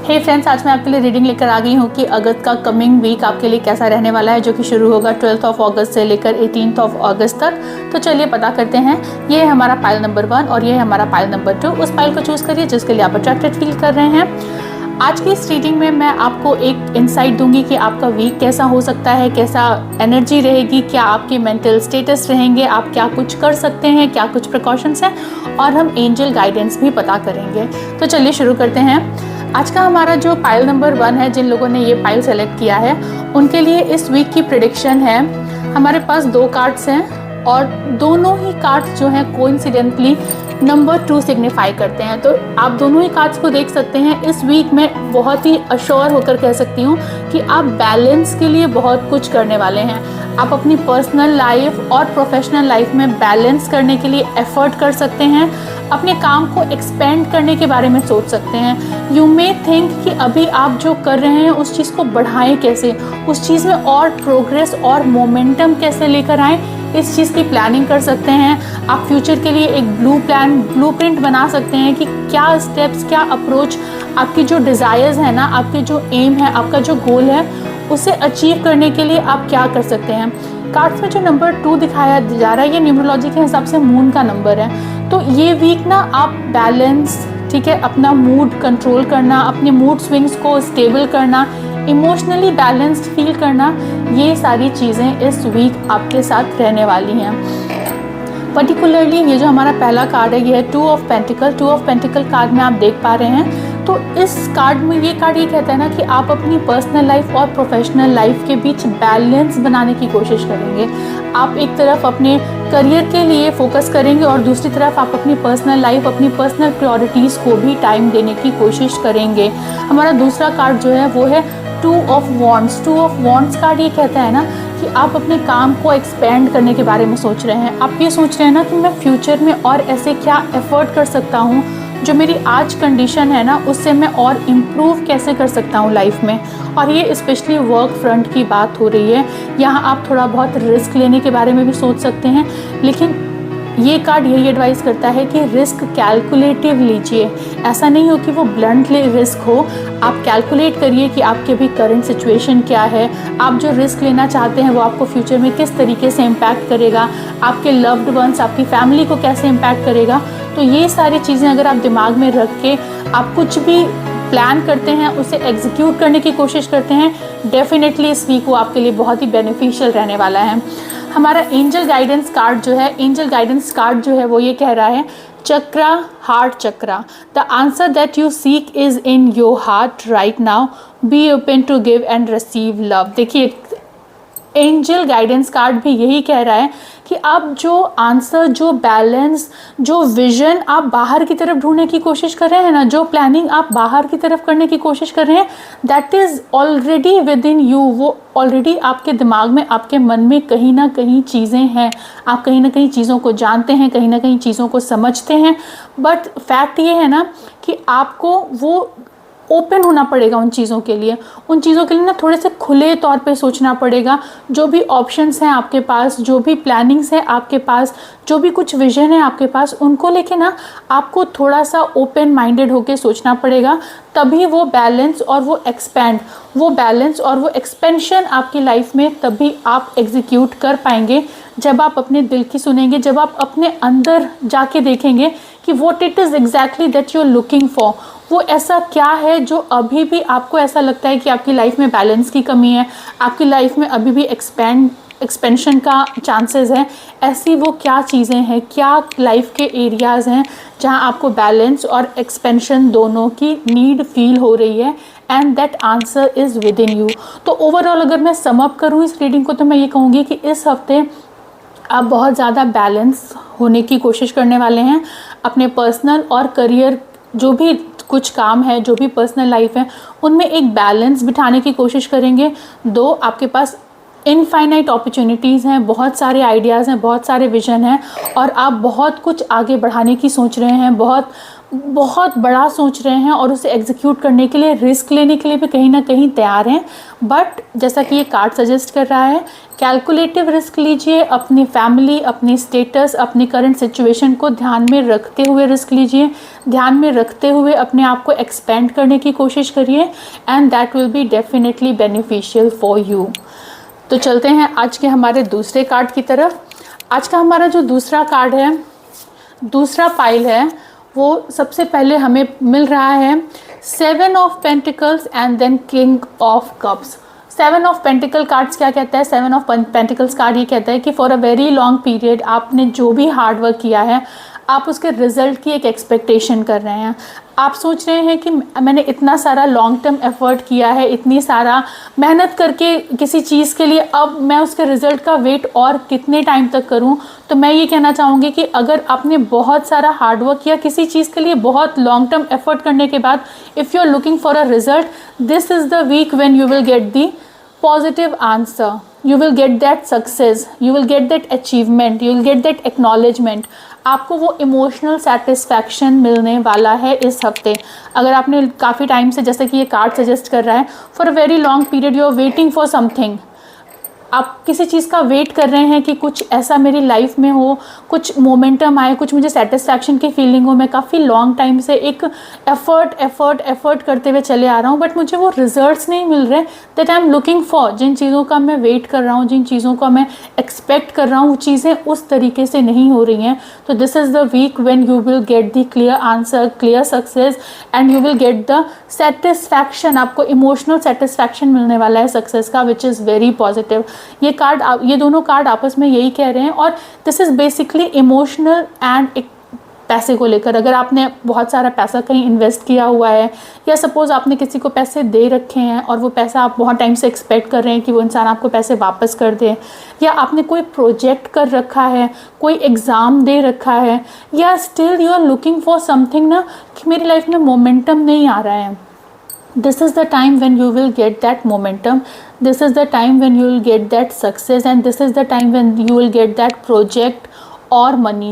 हे friends, आज मैं आपके लिए रीडिंग लेकर आ गई हूँ कि अगस्त का कमिंग वीक आपके लिए कैसा रहने वाला है, जो कि शुरू होगा 12 अगस्त से लेकर 18 अगस्त तक। तो चलिए पता करते हैं। ये है हमारा पाइल नंबर 1 और ये है हमारा पाइल नंबर 2। उस पाइल को चूज़ करिए जिसके लिए आप अट्रैक्टेड फील कर रहे हैं। आज की इस रीडिंग में मैं आपको एक इंसाइट दूंगी कि आपका वीक कैसा हो सकता है, कैसा एनर्जी रहेगी, क्या आपके मेंटल स्टेटस रहेंगे, आप क्या कुछ कर सकते हैं, क्या कुछ प्रिकॉशंस हैं, और हम एंजल गाइडेंस भी पता करेंगे। तो चलिए शुरू करते हैं। आज का हमारा जो पाइल नंबर 1 है, जिन लोगों ने ये पाइल सेलेक्ट किया है उनके लिए इस वीक की प्रेडिक्शन है। हमारे पास 2 कार्ड्स हैं और दोनों ही कार्ड्स जो हैं कोइंसिडेंटली नंबर 2 सिग्निफाई करते हैं। तो आप दोनों ही कार्ड्स को देख सकते हैं। इस वीक में बहुत ही अश्योर होकर कह सकती हूँ कि आप बैलेंस के लिए बहुत कुछ करने वाले हैं। आप अपनी पर्सनल लाइफ और प्रोफेशनल लाइफ में बैलेंस करने के लिए एफर्ट कर सकते हैं। अपने काम को एक्सपेंड करने के बारे में सोच सकते हैं। यू मे थिंक कि अभी आप जो कर रहे हैं उस चीज़ को बढ़ाएं कैसे, उस चीज़ में और प्रोग्रेस और मोमेंटम कैसे लेकर आएँ, इस चीज़ की प्लानिंग कर सकते हैं। आप फ्यूचर के लिए एक ब्लूप्रिंट बना सकते हैं कि क्या स्टेप्स, क्या अप्रोच, आपकी जो डिज़ायर्स है ना, आपके जो एम है, आपका जो गोल है, उसे अचीव करने के लिए आप क्या कर सकते हैं। कार्ड्स में जो नंबर 2 दिखाया जा रहा है, ये न्यूमरोलॉजी के हिसाब से मून का नंबर है। तो ये वीक ना आप बैलेंस, ठीक है, अपना मूड कंट्रोल करना, अपने मूड स्विंग्स को स्टेबल करना, इमोशनली बैलेंस्ड फील करना, ये सारी चीज़ें इस वीक आपके साथ रहने वाली हैं। पर्टिकुलरली ये जो हमारा पहला कार्ड है, ये है 2 ऑफ पेंटिकल कार्ड में आप देख पा रहे हैं। तो इस कार्ड में ये कार्ड ये कहता है ना कि आप अपनी पर्सनल लाइफ और प्रोफेशनल लाइफ के बीच बैलेंस बनाने की कोशिश करेंगे। आप एक तरफ अपने करियर के लिए फोकस करेंगे और दूसरी तरफ आप अपनी पर्सनल लाइफ, अपनी पर्सनल प्रायोरिटीज़ को भी टाइम देने की कोशिश करेंगे। हमारा दूसरा कार्ड जो है वो है 2 ऑफ वॉन्ड्स कार्ड ये कहता है ना कि आप अपने काम को एक्सपेंड करने के बारे में सोच रहे हैं। आप ये सोच रहे हैं ना कि मैं फ्यूचर में और ऐसे क्या एफर्ट कर सकता हूँ, जो मेरी आज कंडीशन है ना उससे मैं और इम्प्रूव कैसे कर सकता हूँ लाइफ में। और ये स्पेशली वर्क फ्रंट की बात हो रही है। यहाँ आप थोड़ा बहुत रिस्क लेने के बारे में भी सोच सकते हैं, लेकिन ये कार्ड यही एडवाइस करता है कि रिस्क कैलकुलेटिव लीजिए। ऐसा नहीं हो कि वो ब्लंटली रिस्क हो। आप कैलकुलेट करिए कि आपके भी करंट सिचुएशन क्या है, आप जो रिस्क लेना चाहते हैं वो आपको फ्यूचर में किस तरीके से इम्पैक्ट करेगा, आपके लव्ड वंस, आपकी फैमिली को कैसे इम्पैक्ट करेगा। तो ये सारी चीज़ें अगर आप दिमाग में रख के आप कुछ भी प्लान करते हैं, उसे एग्जीक्यूट करने की कोशिश करते हैं, डेफिनेटली इस वीक वो आपके लिए बहुत ही बेनिफिशियल रहने वाला है। हमारा एंजल गाइडेंस कार्ड जो है वो ये कह रहा है, chakra, heart chakra, the answer that you seek is in your heart right now, be open to give and receive love. देखिए, एंजल गाइडेंस कार्ड भी यही कह रहा है कि आप जो आंसर, जो बैलेंस, जो विजन आप बाहर की तरफ ढूंढने की कोशिश कर रहे हैं ना, जो प्लानिंग आप बाहर की तरफ करने की कोशिश कर रहे हैं, that is already with in you. वो ऑलरेडी आपके दिमाग में, आपके मन में कहीं ना कहीं चीज़ें हैं। आप कहीं ना कहीं चीज़ों को जानते हैं, कहीं ना कहीं चीज़ों को समझते हैं। बट फैक्ट ये है ना कि आपको वो ओपन होना पड़ेगा उन चीज़ों के लिए ना थोड़े से खुले तौर पे सोचना पड़ेगा। जो भी ऑप्शंस हैं आपके पास, जो भी प्लानिंग्स हैं आपके पास, जो भी कुछ विजन है आपके पास, उनको लेके ना आपको थोड़ा सा ओपन माइंडेड होके सोचना पड़ेगा। तभी वो बैलेंस और वो एक्सपेंशन आपकी लाइफ में तभी आप एग्जीक्यूट कर पाएंगे, जब आप अपने दिल की सुनेंगे, जब आप अपने अंदर जाके देखेंगे कि what it is exactly that you are looking for. वो ऐसा क्या है जो अभी भी आपको ऐसा लगता है कि आपकी लाइफ में बैलेंस की कमी है, आपकी लाइफ में अभी भी एक्सपेंशन का चांसेस है। ऐसी वो क्या चीज़ें हैं, क्या लाइफ के एरियाज़ हैं जहां आपको बैलेंस और एक्सपेंशन दोनों की नीड फील हो रही है, and that answer is with in you. तो ओवरऑल अगर मैं सम अप करूँ इस रीडिंग को, तो मैं ये कहूँगी कि इस हफ्ते आप बहुत ज़्यादा बैलेंस होने की कोशिश करने वाले हैं। अपने पर्सनल और करियर, जो भी कुछ काम है, जो भी पर्सनल लाइफ है, उनमें एक बैलेंस बिठाने की कोशिश करेंगे। आपके पास इनफाइनाइट अपॉर्चुनिटीज़ हैं, बहुत सारे आइडियाज़ हैं, बहुत सारे विजन हैं, और आप बहुत कुछ आगे बढ़ाने की सोच रहे हैं, बहुत बहुत बड़ा सोच रहे हैं और उसे एग्जीक्यूट करने के लिए, रिस्क लेने के लिए भी कहीं ना कहीं तैयार हैं। बट जैसा कि ये कार्ड सजेस्ट कर रहा है, कैलकुलेटिव रिस्क लीजिए, अपनी फैमिली, अपनी स्टेटस, अपनी करंट सिचुएशन को ध्यान में रखते हुए रिस्क लीजिए, ध्यान में रखते हुए अपने आप को एक्सपेंड करने की कोशिश करिए, and that will be definitely beneficial for you. तो चलते हैं आज के हमारे दूसरे कार्ड की तरफ। आज का हमारा जो दूसरा कार्ड है, दूसरा पाइल है, वो सबसे पहले हमें मिल रहा है 7 of pentacles and then king of cups. 7 of pentacle cards क्या कहता है? 7 ऑफ पेंटिकल्स कार्ड ये कहता है कि for a very long period आपने जो भी हार्ड वर्क किया है, आप उसके रिजल्ट की एक एक्सपेक्टेशन कर रहे हैं। आप सोच रहे हैं कि मैंने इतना सारा लॉन्ग टर्म एफर्ट किया है, इतनी सारा मेहनत करके किसी चीज़ के लिए, अब मैं उसके रिज़ल्ट का वेट और कितने टाइम तक करूं? तो मैं ये कहना चाहूँगी कि अगर आपने बहुत सारा हार्ड वर्क किया किसी चीज़ के लिए, बहुत लॉन्ग टर्म एफर्ट करने के बाद, if you are looking for a result, this is the week when you will get the positive answer, you will get that success, you will get that achievement, you will get that acknowledgement। आपको वो emotional satisfaction मिलने वाला है इस हफ्ते। अगर आपने काफ़ी टाइम से, जैसे कि ये कार्ड सजेस्ट कर रहा है, for a very long period you are waiting for something, आप किसी चीज़ का वेट कर रहे हैं कि कुछ ऐसा मेरी लाइफ में हो, कुछ मोमेंटम आए, कुछ मुझे सेटिस्फैक्शन की फीलिंग हो। मैं काफ़ी लॉन्ग टाइम से एक एफर्ट करते हुए चले आ रहा हूँ, बट मुझे वो रिजल्ट्स नहीं मिल रहे that I am looking for. जिन चीज़ों का मैं वेट कर रहा हूँ, जिन चीज़ों का मैं एक्सपेक्ट कर रहा हूँ, वो चीज़ें उस तरीके से नहीं हो रही हैं। तो this is the week when you will get the clear answer, clear success, and you will get the satisfaction. आपको इमोशनल सेटिस्फैक्शन मिलने वाला है सक्सेस का, विच इज़ वेरी पॉजिटिव। ये दोनों कार्ड आपस में यही कह रहे हैं, और this is basically emotional and एक पैसे को लेकर। अगर आपने बहुत सारा पैसा कहीं इन्वेस्ट किया हुआ है, या सपोज़ आपने किसी को पैसे दे रखे हैं और वो पैसा आप बहुत टाइम से एक्सपेक्ट कर रहे हैं कि वो इंसान आपको पैसे वापस कर दे, या आपने कोई प्रोजेक्ट कर रखा है, कोई एग्ज़ाम दे रखा है, या still you are looking for something ना, कि मेरी लाइफ में मोमेंटम नहीं आ रहा है, this is the time when you will get that momentum, this is the time when you will get that success, and this is the time when you will get that project or money।